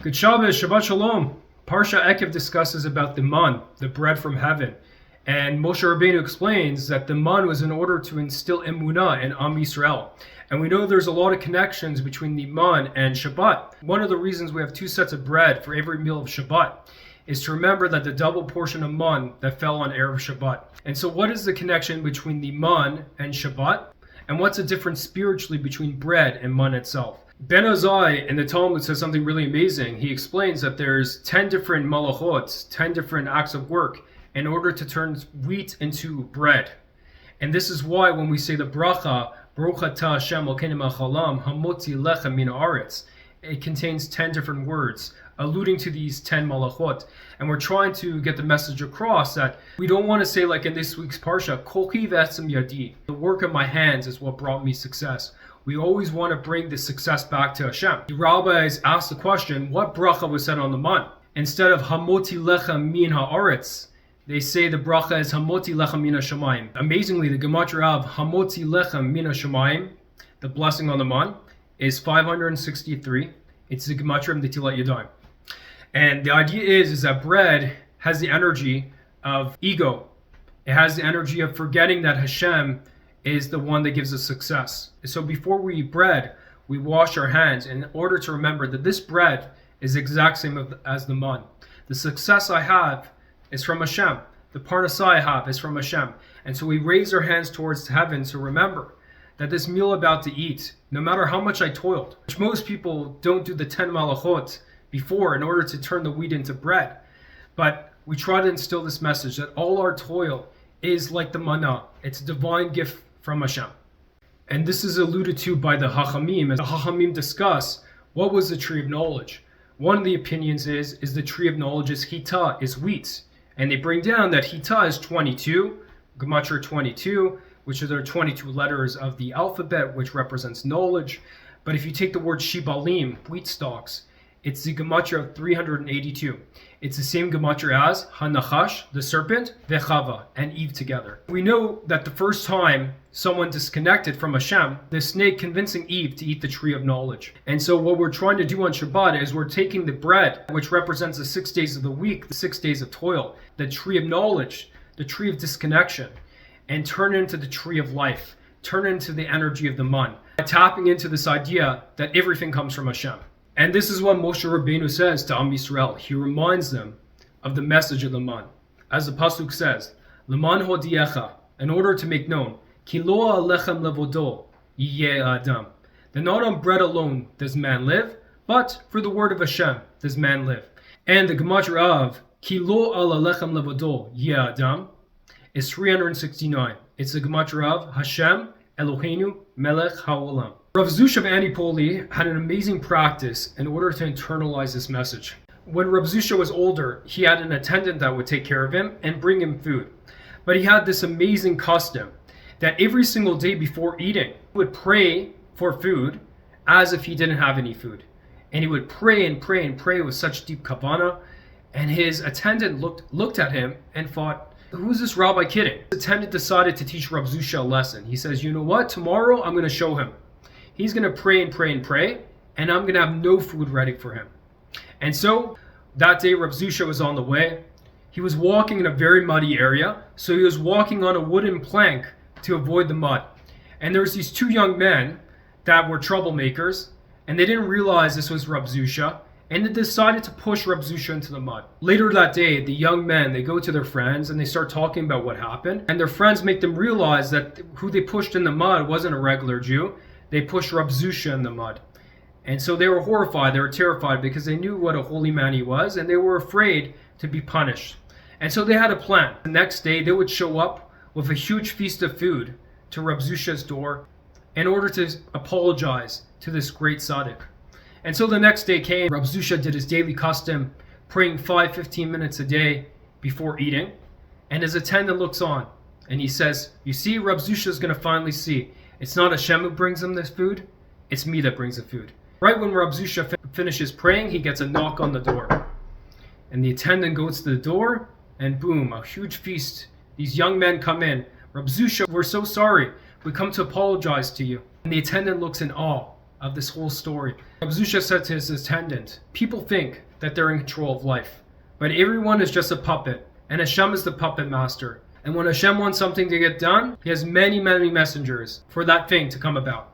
Good Shabbos, Shabbat Shalom. Parsha Eikev discusses about the man, the bread from heaven. And Moshe Rabbeinu explains that the man was in order to instill emunah in Am Yisrael. And we know there's a lot of connections between the man and Shabbat. One of the reasons we have two sets of bread for every meal of Shabbat is to remember that the double portion of man that fell on Erev Shabbat. And so what is the connection between the man and Shabbat? And what's the difference spiritually between bread and man itself? Ben Azai in the Talmud says something really amazing. He explains that there's 10 different malachot, 10 different acts of work in order to turn wheat into bread. And this is why when we say the bracha, Baruch atah Hashem Elokeinu Haolam hamotzi lechem min haaretz, it contains 10 different words alluding to these 10 malachot. And we're trying to get the message across that we don't want to say, like in this week's parsha, Kolchi v'etzem yadi, the work of my hands is what brought me success. We always want to bring the success back to Hashem. The rabbis asked the question, what bracha was said on the man? Instead of hamoti lechem min haaretz, they say the bracha is hamoti lechem min hashamayim. Amazingly, the Gematria of hamoti lechem min hashamayim, the blessing on the man, is 563. It's the Gematria of Netilat Yadayim. And the idea is that bread has the energy of ego. It has the energy of forgetting that Hashem is the one that gives us success. So before we eat bread, we wash our hands in order to remember that this bread is the exact same as the man. The success I have is from Hashem. The parnasah I have is from Hashem. And so we raise our hands towards heaven to remember that this meal about to eat, no matter how much I toiled, which most people don't do the 10 malachot before in order to turn the wheat into bread. But we try to instill this message that all our toil is like the manna. It's a divine gift from Hashem. And this is alluded to by the Hachamim. As the Hachamim discuss, what was the tree of knowledge? One of the opinions is the tree of knowledge is Hita, is wheat. And they bring down that Hita is 22, Gematria 22, which are the 22 letters of the alphabet, which represents knowledge. But if you take the word shibalim, wheat stalks, it's the Gematria of 382. It's the same Gematria as Hanachash, the serpent, Vechava, and Eve together. We know that the first time someone disconnected from Hashem, the snake convincing Eve to eat the tree of knowledge. And so what we're trying to do on Shabbat is we're taking the bread, which represents the 6 days of the week, the 6 days of toil, the tree of knowledge, the tree of disconnection, and turn it into the tree of life, turn it into the energy of the man, tapping into this idea that everything comes from Hashem. And this is what Moshe Rabbeinu says to Am Yisrael. He reminds them of the message of the man. As the pasuk says, L'man hodiecha, in order to make known, Ki lo alechem levodo yiyeh adam, that not on bread alone does man live, but for the word of Hashem does man live. And the Gematria of Ki lo alechem levodo yiyeh adam is 369. It's the Gematria of Hashem Eloheinu Melech Haolam. Rav Zusha of Antipoli had an amazing practice in order to internalize this message. When Rav Zusha was older, he had an attendant that would take care of him and bring him food. But he had this amazing custom that every single day before eating, he would pray for food as if he didn't have any food. And he would pray and pray and pray with such deep kavanah. And his attendant looked at him and thought, who's this rabbi kidding? His attendant decided to teach Rav Zusha a lesson. He says, you know what? Tomorrow I'm going to show him. He's going to pray and pray and pray, and I'm going to have no food ready for him. And so that day, Rav Zusha was on the way. He was walking in a very muddy area, so he was walking on a wooden plank to avoid the mud. And there was these two young men that were troublemakers, and they didn't realize this was Rav Zusha, and they decided to push Rav Zusha into the mud. Later that day, the young men, they go to their friends and they start talking about what happened, and their friends make them realize that who they pushed in the mud wasn't a regular Jew. They pushed Rav Zusha in the mud. And so they were horrified, they were terrified because they knew what a holy man he was and they were afraid to be punished. And so they had a plan. The next day they would show up with a huge feast of food to Rav Zusha's door in order to apologize to this great tzaddik. And so the next day came, Rav Zusha did his daily custom, praying 15 minutes a day before eating. And his attendant looks on and he says, you see, Rav Zusha is going to finally see. It's not Hashem who brings him this food, it's me that brings the food. Right when Rav Zusha finishes praying, he gets a knock on the door. And the attendant goes to the door, and boom, a huge feast. These young men come in. Rav Zusha, we're so sorry. We come to apologize to you. And the attendant looks in awe of this whole story. Rav Zusha said to his attendant, people think that they're in control of life, but everyone is just a puppet, and Hashem is the puppet master. And when Hashem wants something to get done, he has many, many messengers for that thing to come about.